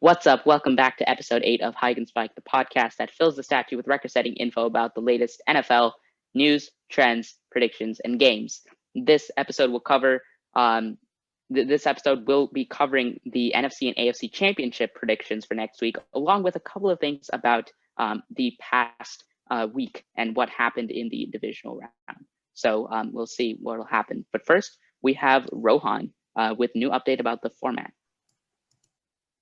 What's up? Welcome back to episode 8 of Hike and Spike, the podcast that fills the statue with record setting info about the latest NFL news, trends, predictions, and games. This episode will cover. This episode will be covering the NFC and AFC championship predictions for next week, along with a couple of things about the past week and what happened in the divisional round. So we'll see what will happen. But first, we have Rohan with new update about the format.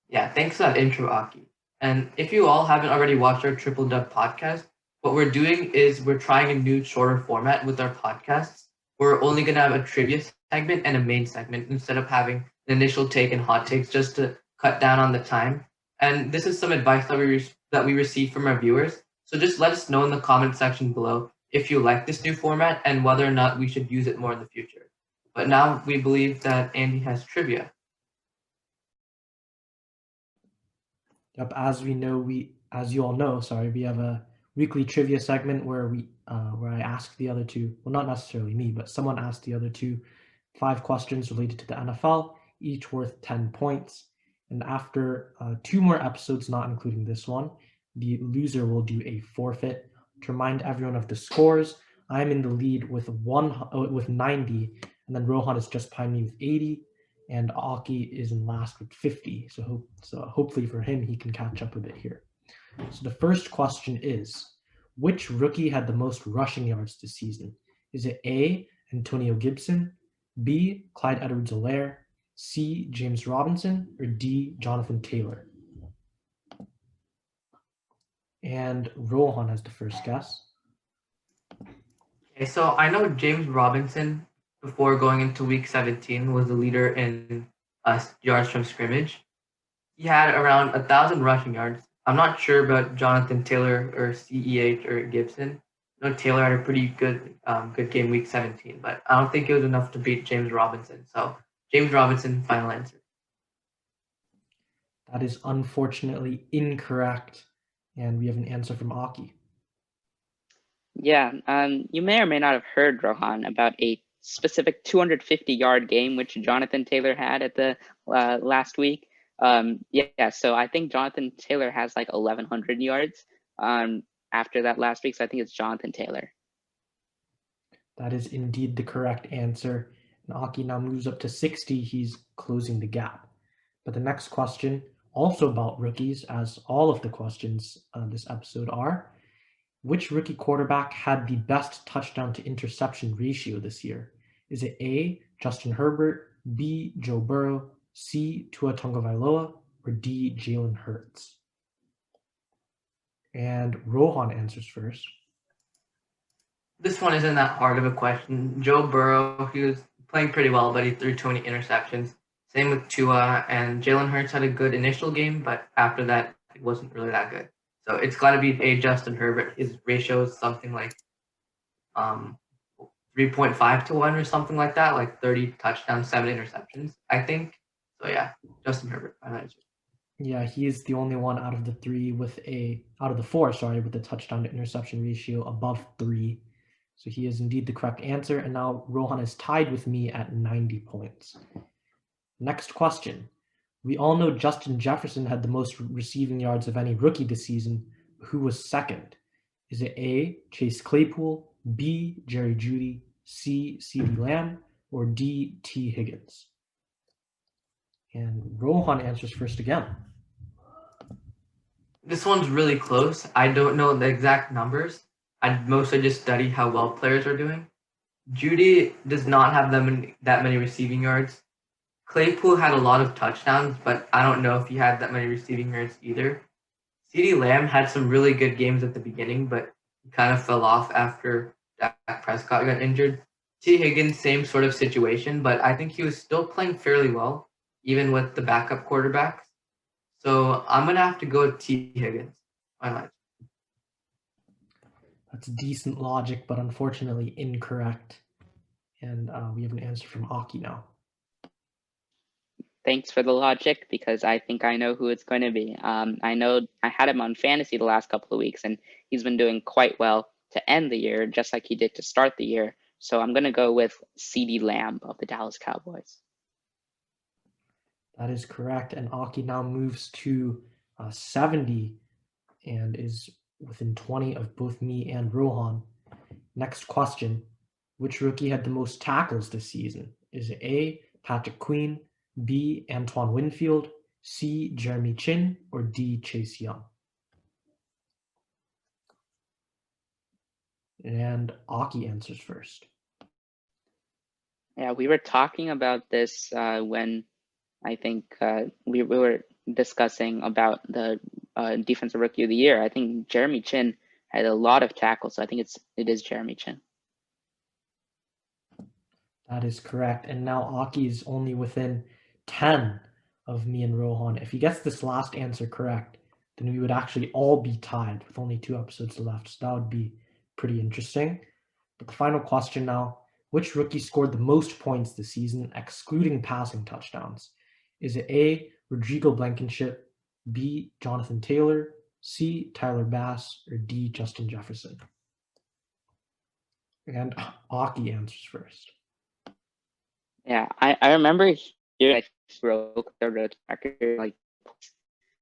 Yeah, thanks for that intro, Aki. And if you all haven't already watched our Triple Dub podcast, what we're doing is we're trying a new shorter format with our podcasts. We're only going to have a trivia segment and a main segment instead of having an initial take and hot takes just to cut down on the time. And this is some advice that we received from our viewers. So just let us know in the comment section below if you like this new format and whether or not we should use it more in the future. But now we believe that Andy has trivia. Yep, as you all know, we have a weekly trivia segment where I ask the other two, well, not necessarily me, but someone asks the other two 5 questions related to the NFL, each worth 10 points. And after 2 more episodes, not including this one, the loser will do a forfeit. To remind everyone of the scores, I'm in the lead with 90, and then Rohan is just behind me with 80. And Aki is in last with 50. So hopefully for him, he can catch up a bit here. So the first question is, which rookie had the most rushing yards this season? Is it A, Antonio Gibson, B, Clyde Edwards-Helaire, C, James Robinson, or D, Jonathan Taylor? And Rohan has the first guess. Okay, so I know James Robinson before going into week 17 was the leader in yards from scrimmage. He had around 1,000 rushing yards. I'm not sure about Jonathan Taylor or CEH or Gibson. I know Taylor had a pretty good game week 17, but I don't think it was enough to beat James Robinson. So James Robinson, final answer. That is unfortunately incorrect. And we have an answer from Aki. Yeah, you may or may not have heard, Rohan, about a specific 250-yard game which Jonathan Taylor had at the last week. So I think Jonathan Taylor has like 1,100 yards after that last week. So I think it's Jonathan Taylor. That is indeed the correct answer. And Aki now moves up to 60. He's closing the gap. But the next question, also about rookies, as all of the questions this episode are, which rookie quarterback had the best touchdown to interception ratio this year? Is it A, Justin Herbert, B, Joe Burrow, C, Tua Tagovailoa, or D, Jalen Hurts? And Rohan answers first. This one isn't that hard of a question. Joe Burrow, he was playing pretty well, but he threw too many interceptions. Same with Tua, and Jalen Hurts had a good initial game, but after that, it wasn't really that good. So it's got to be A, Justin Herbert. His ratio is something like 3.5 to 1 or something like that, like 30 touchdowns, 7 interceptions, I think. So yeah, Justin Herbert. Yeah, he is the only one out of the four, with a touchdown to interception ratio above 3. So he is indeed the correct answer. And now Rohan is tied with me at 90 points. Next question. We all know Justin Jefferson had the most receiving yards of any rookie this season. Who was second? Is it A, Chase Claypool, B, Jerry Jeudy, C, CeeDee Lamb, or D, T. Higgins? And Rohan answers first again. This one's really close. I don't know the exact numbers. I mostly just study how well players are doing. Jeudy does not have that many receiving yards. Claypool had a lot of touchdowns, but I don't know if he had that many receiving yards either. CeeDee Lamb had some really good games at the beginning, but he kind of fell off after Dak Prescott got injured. T. Higgins, same sort of situation, but I think he was still playing fairly well, even with the backup quarterbacks. So I'm going to have to go with T. Higgins. Why not? That's decent logic, but unfortunately incorrect. And we have an answer from Aki now. Thanks for the logic, because I think I know who it's going to be. I know I had him on fantasy the last couple of weeks, and he's been doing quite well to end the year, just like he did to start the year. So I'm going to go with CeeDee Lamb of the Dallas Cowboys. That is correct. And Aki now moves to 70 and is within 20 of both me and Rohan. Next question. Which rookie had the most tackles this season? Is it A, Patrick Queen, B, Antoine Winfield, C, Jeremy Chin, or D, Chase Young? And Aki answers first. Yeah, we were talking about this when I think we were discussing about the defensive rookie of the year. I think Jeremy Chin had a lot of tackles, so I think it is Jeremy Chin. That is correct. And now Aki is only within 10 of me and Rohan. If he gets this last answer correct, then we would actually all be tied with only 2 episodes left. So that would be pretty interesting. But the final question now, which rookie scored the most points this season, excluding passing touchdowns? Is it A, Rodrigo Blankenship, B, Jonathan Taylor, C, Tyler Bass, or D, Justin Jefferson? And Aki answers first. Yeah, I remember here I broke the road record. Like,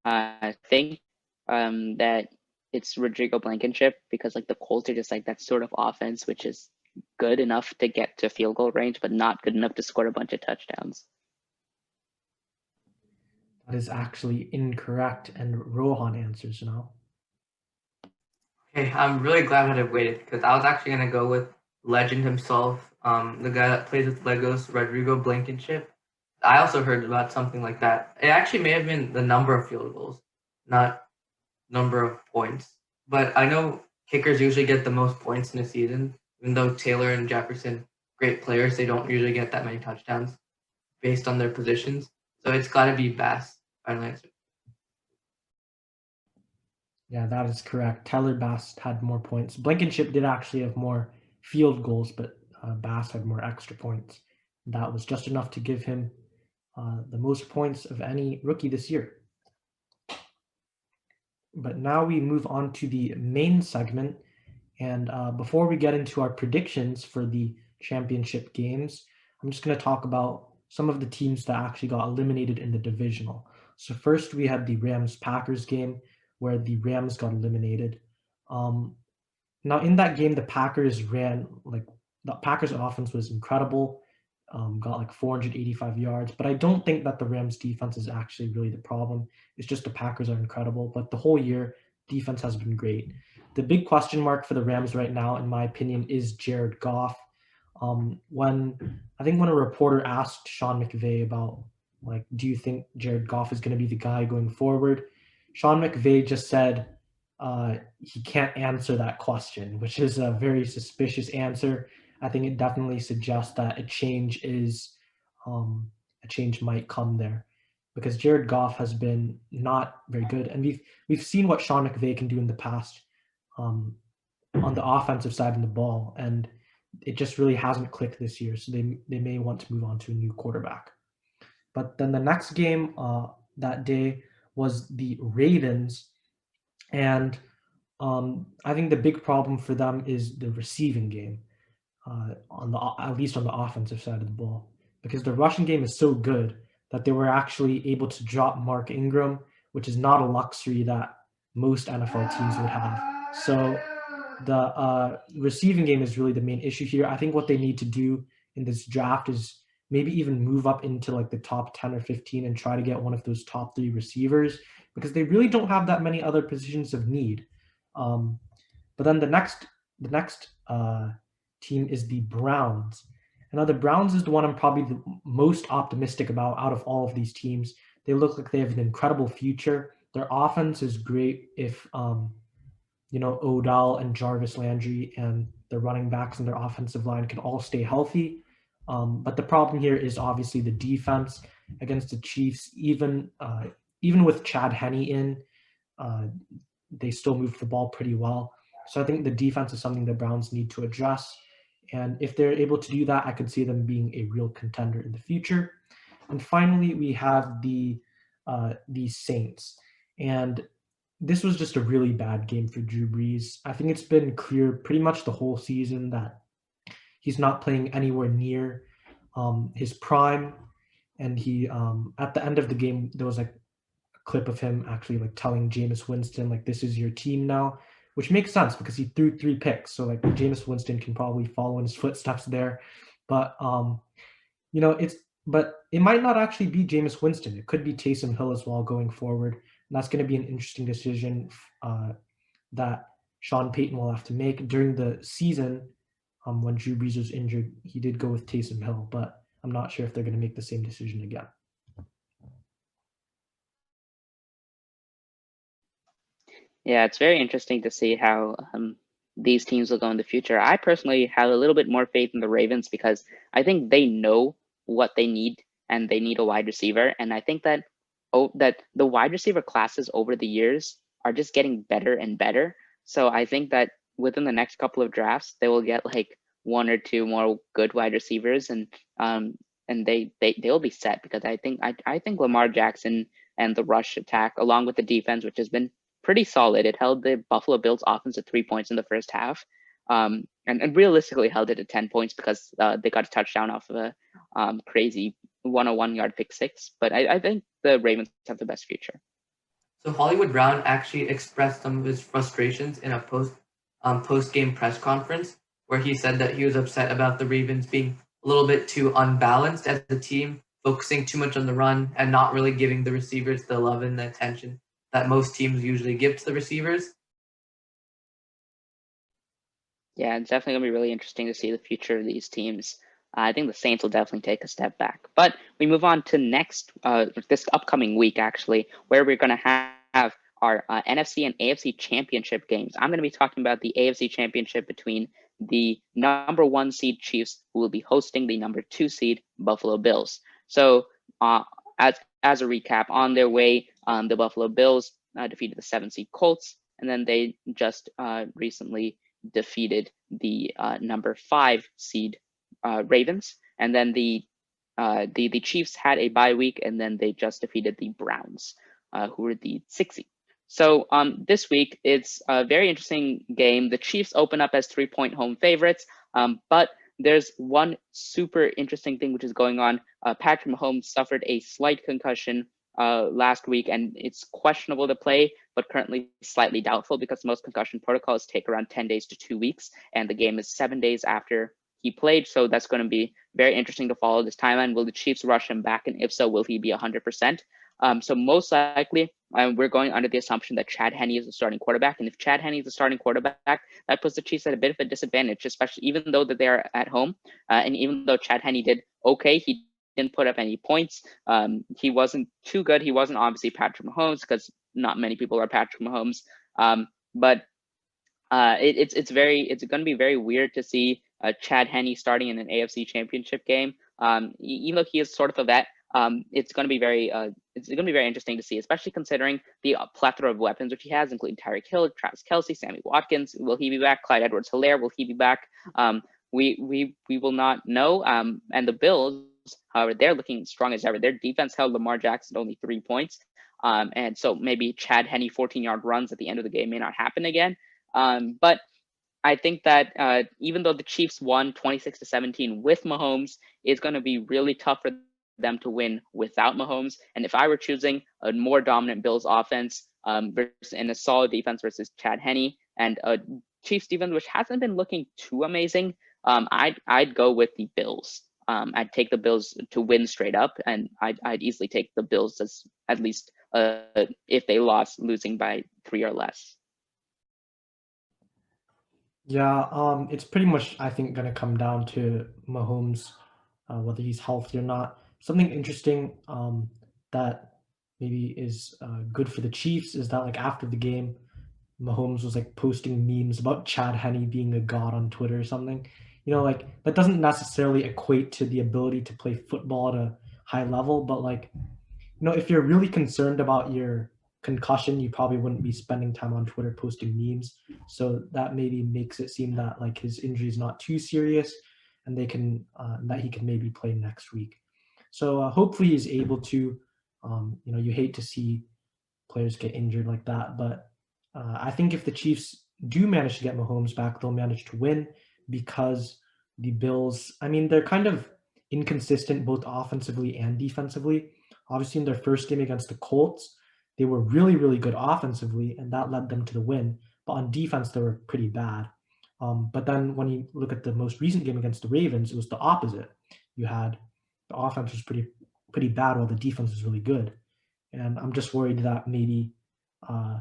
I think that it's Rodrigo Blankenship because like the Colts are just like that sort of offense, which is good enough to get to field goal range, but not good enough to score a bunch of touchdowns. That is actually incorrect, and Rohan answers now. Okay, I'm really glad that I waited because I was actually gonna go with legend himself, the guy that plays with Legos, Rodrigo Blankenship. I also heard about something like that. It actually may have been the number of field goals, not number of points. But I know kickers usually get the most points in a season, even though Taylor and Jefferson, great players, they don't usually get that many touchdowns based on their positions. So it's got to be Bass. Final answer. Yeah, that is correct. Tyler Bass had more points. Blankenship did actually have more field goals, but Bass had more extra points. That was just enough to give him the most points of any rookie this year. But now we move on to the main segment. And before we get into our predictions for the championship games, I'm just going to talk about some of the teams that actually got eliminated in the divisional. So first we had the Rams-Packers game where the Rams got eliminated. Now in that game, the Packers offense was incredible, got like 485 yards, but I don't think that the Rams defense is actually really the problem. It's just the Packers are incredible, but the whole year defense has been great. The big question mark for the Rams right now, in my opinion, is Jared Goff. When a reporter asked Sean McVay about like, do you think Jared Goff is going to be the guy going forward? Sean McVay just said he can't answer that question, which is a very suspicious answer. I think it definitely suggests that a change might come there because Jared Goff has been not very good, and we've seen what Sean McVay can do in the past on the offensive side of the ball, and it just really hasn't clicked this year. So they may want to move on to a new quarterback. But then the next game that day was the Ravens, and I think the big problem for them is the receiving game, at least on the offensive side of the ball, because the rushing game is so good that they were actually able to drop Mark Ingram, which is not a luxury that most NFL teams would have. So the receiving game is really the main issue here. I think what they need to do in this draft is maybe even move up into like the top 10 or 15 and try to get one of those top 3 receivers because they really don't have that many other positions of need. But then the next team is the Browns. And now the Browns is the one I'm probably the most optimistic about out of all of these teams. They look like they have an incredible future. Their offense is great if Odell and Jarvis Landry and the running backs and their offensive line can all stay healthy. But the problem here is obviously the defense against the Chiefs. Even with Chad Henne in, they still moved the ball pretty well. So I think the defense is something the Browns need to address. And if they're able to do that, I could see them being a real contender in the future. And finally, we have the Saints. And this was just a really bad game for Drew Brees. I think it's been clear pretty much the whole season that he's not playing anywhere near his prime. and he at the end of the game there was like a clip of him actually like telling Jameis Winston like this is your team now, which makes sense because he threw 3 picks, so like Jameis Winston can probably follow in his footsteps there. But you know, it's but it might not actually be Jameis Winston. It could be Taysom Hill as well going forward. And that's going to be an interesting decision that Sean Payton will have to make during the season. When Drew Brees was injured, he did go with Taysom Hill, but I'm not sure if they're going to make the same decision again. Yeah, it's very interesting to see how these teams will go in the future. I personally have a little bit more faith in the Ravens because I think they know what they need and they need a wide receiver. And I think that that the wide receiver classes over the years are just getting better and better. So I think that within the next couple of drafts, they will get like one or two more good wide receivers, um they will be set because I think Lamar Jackson and the rush attack along with the defense, which has been pretty solid. It held the Buffalo Bills offense at 3 points in the first half, and realistically held it at 10 points because they got a touchdown off of a crazy 101-yard pick six. But I think the Ravens have the best future. So Hollywood Brown actually expressed some of his frustrations in a post game press conference where he said that he was upset about the Ravens being a little bit too unbalanced as a team, focusing too much on the run and not really giving the receivers the love and the attention that most teams usually give to the receivers. Yeah, it's definitely gonna be really interesting to see the future of these teams. I think the Saints will definitely take a step back. But we move on to this upcoming week, actually, where we're going to have our NFC and AFC championship games. I'm going to be talking about the AFC championship between the number 1 seed Chiefs, who will be hosting the number 2 seed Buffalo Bills. So, as a recap, on their way, the Buffalo Bills defeated the 7 seed Colts, and then they just recently defeated the number 5 seed Ravens, and then the Chiefs had a bye week, and then they just defeated the Browns, who were the 6th seed. So this week it's a very interesting game. The Chiefs open up as 3-point home favorites, but there's one super interesting thing which is going on. Patrick Mahomes suffered a slight concussion last week, and it's questionable to play, but currently slightly doubtful because most concussion protocols take around 10 days to 2 weeks, and the game is 7 days after he played. So that's going to be very interesting to follow this timeline. Will the Chiefs rush him back? And if so, will he be 100%? So most likely, we're going under the assumption that Chad Henne is the starting quarterback. And if Chad Henne is the starting quarterback, that puts the Chiefs at a bit of a disadvantage, especially even though that they are at home. And even though Chad Henne did okay, he didn't put up any points. He wasn't too good. He wasn't obviously Patrick Mahomes because not many people are Patrick Mahomes. But it's going to be very weird to see Chad Henne starting in an AFC Championship game. Even though he is sort of a vet, it's going to be very interesting to see, especially considering the plethora of weapons which he has, including Tyreek Hill, Travis Kelce, Sammy Watkins. Will he be back? Clyde Edwards-Helaire, will he be back? We will not know. And the Bills, however, they're looking strong as ever. Their defense held Lamar Jackson to only 3 points. And so maybe Chad Henne 14-yard runs at the end of the game may not happen again. But I think that even though the Chiefs won 26-17 with Mahomes, it's going to be really tough for them to win without Mahomes. And if I were choosing a more dominant Bills offense versus and a solid defense versus Chad Henne and a Chiefs defense, which hasn't been looking too amazing, I'd go with the Bills. I'd take the Bills to win straight up, and I'd easily take the Bills as at least if they losing by 3 or less. Yeah, it's pretty much, I think, going to come down to Mahomes, whether he's healthy or not. Something interesting that maybe is good for the Chiefs is that, like, after the game, Mahomes was like posting memes about Chad Henne being a god on Twitter or something. You know, like that doesn't necessarily equate to the ability to play football at a high level, but like, you know, if you're really concerned about your concussion, you probably wouldn't be spending time on Twitter posting memes. So that maybe makes it seem that like his injury is not too serious, and they can that he can maybe play next week. So hopefully he's able to. You know, you hate to see players get injured like that, but I think if the Chiefs do manage to get Mahomes back, they'll manage to win because the Bills. I mean, they're kind of inconsistent both offensively and defensively. Obviously, in their first game against the Colts, they were really, really good offensively, and that led them to the win. But on defense, they were pretty bad. But then when you look at the most recent game against the Ravens, it was the opposite. You had the offense was pretty bad while the defense was really good. And I'm just worried that uh,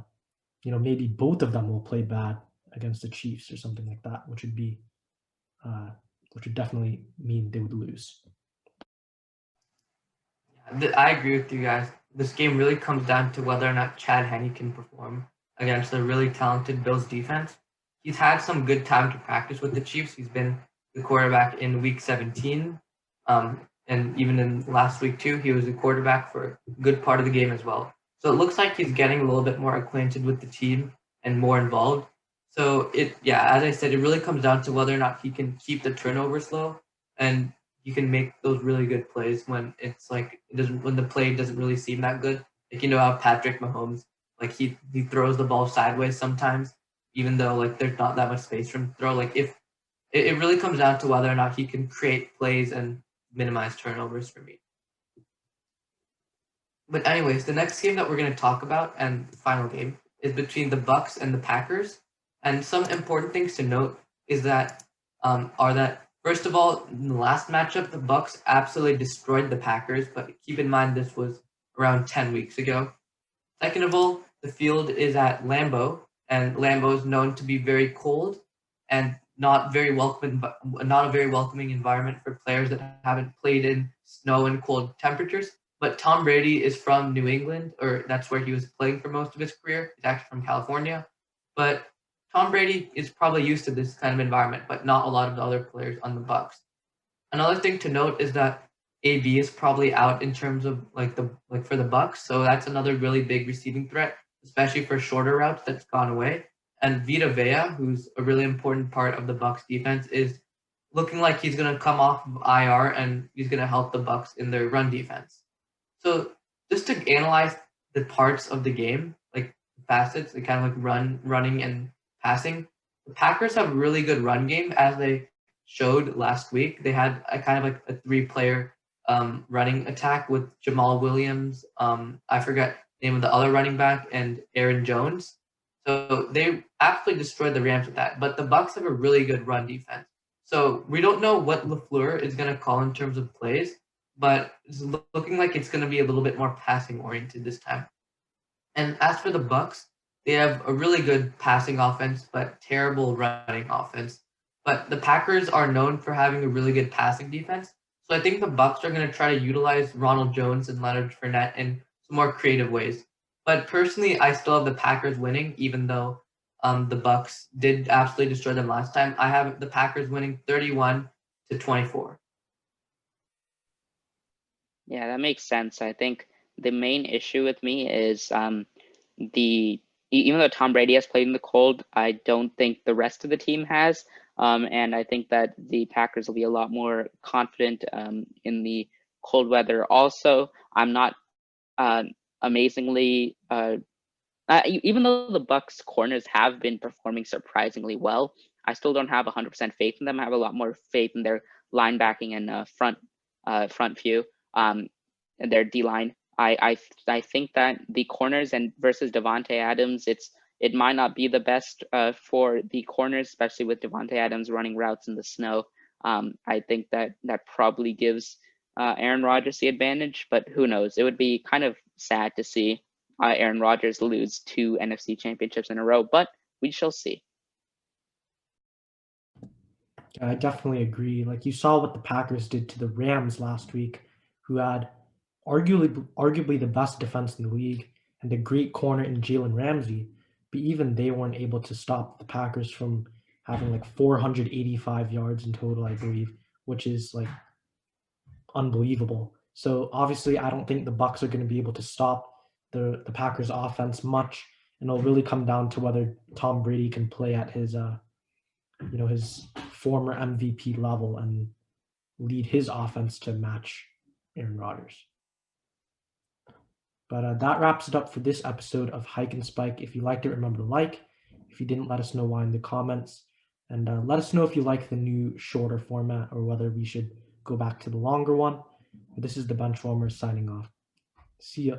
maybe both of them will play bad against the Chiefs or something like that, uh, which would definitely mean they would lose. I agree with you guys. This game really comes down to whether or not Chad Henne can perform against a really talented Bills defense. He's had some good time to practice with the Chiefs. He's been the quarterback in Week 17, and even in last week too, he was the quarterback for a good part of the game as well. So it looks like he's getting a little bit more acquainted with the team and more involved. So as I said, it really comes down to whether or not he can keep the turnovers low and you can make those really good plays when it's like when the play doesn't really seem that good. Like how Patrick Mahomes, like he throws the ball sideways sometimes, even though like there's not that much space for him to throw. Like if it really comes down to whether or not he can create plays and minimize turnovers for me. But anyways, the next game that we're going to talk about and the final game is between the Bucks and the Packers. And some important things to note is that are that first of all, in the last matchup, the Bucks absolutely destroyed the Packers, but keep in mind this was around 10 weeks ago. Second of all, the field is at Lambeau, and Lambeau is known to be very cold and not a very welcoming environment for players that haven't played in snow and cold temperatures. But Tom Brady is from New England, or that's where he was playing for most of his career. He's actually from California. But Tom Brady is probably used to this kind of environment, but not a lot of the other players on the Bucks. Another thing to note is that AB is probably out in terms of for the Bucks, so that's another really big receiving threat, especially for shorter routes that's gone away. And Vita Vea, who's a really important part of the Bucks defense, is looking like he's going to come off of IR and he's going to help the Bucks in their run defense. So just to analyze the parts of the game, like facets, like kind of like running and passing, the Packers have a really good run game, as they showed last week. They had a kind of like a 3-player running attack with Jamal Williams. I forget the name of the other running back, and Aaron Jones. So they absolutely destroyed the Rams with that. But the Bucks have a really good run defense. So we don't know what LaFleur is going to call in terms of plays, but it's looking like it's going to be a little bit more passing oriented this time. And as for the Bucks, they have a really good passing offense, but terrible running offense. But the Packers are known for having a really good passing defense. So I think the Bucks are going to try to utilize Ronald Jones and Leonard Fournette in some more creative ways. But personally, I still have the Packers winning, even though the Bucks did absolutely destroy them last time. I have the Packers winning 31-24. Yeah, that makes sense. I think the main issue with me is even though Tom Brady has played in the cold, I don't think the rest of the team has. And I think that the Packers will be a lot more confident in the cold weather. Also, I'm not amazingly, even though the Bucks corners have been performing surprisingly well, I still don't have 100% faith in them. I have a lot more faith in their linebacking and front view and their D line. I think that the corners and versus Devontae Adams, it might not be the best for the corners, especially with Devontae Adams running routes in the snow. I think that probably gives Aaron Rodgers the advantage, but who knows? It would be kind of sad to see Aaron Rodgers lose 2 NFC championships in a row, but we shall see. I definitely agree. Like you saw what the Packers did to the Rams last week, who had arguably the best defense in the league and a great corner in Jalen Ramsey, but even they weren't able to stop the Packers from having like 485 yards in total, I believe, which is like unbelievable. So obviously, I don't think the Bucks are going to be able to stop the Packers offense much, and it'll really come down to whether Tom Brady can play at his his former MVP level and lead his offense to match Aaron Rodgers. But that wraps it up for this episode of Hike and Spike. If you liked it, remember to like. If you didn't, let us know why in the comments. And let us know if you like the new shorter format or whether we should go back to the longer one. But this is the Benchwarmers signing off. See ya.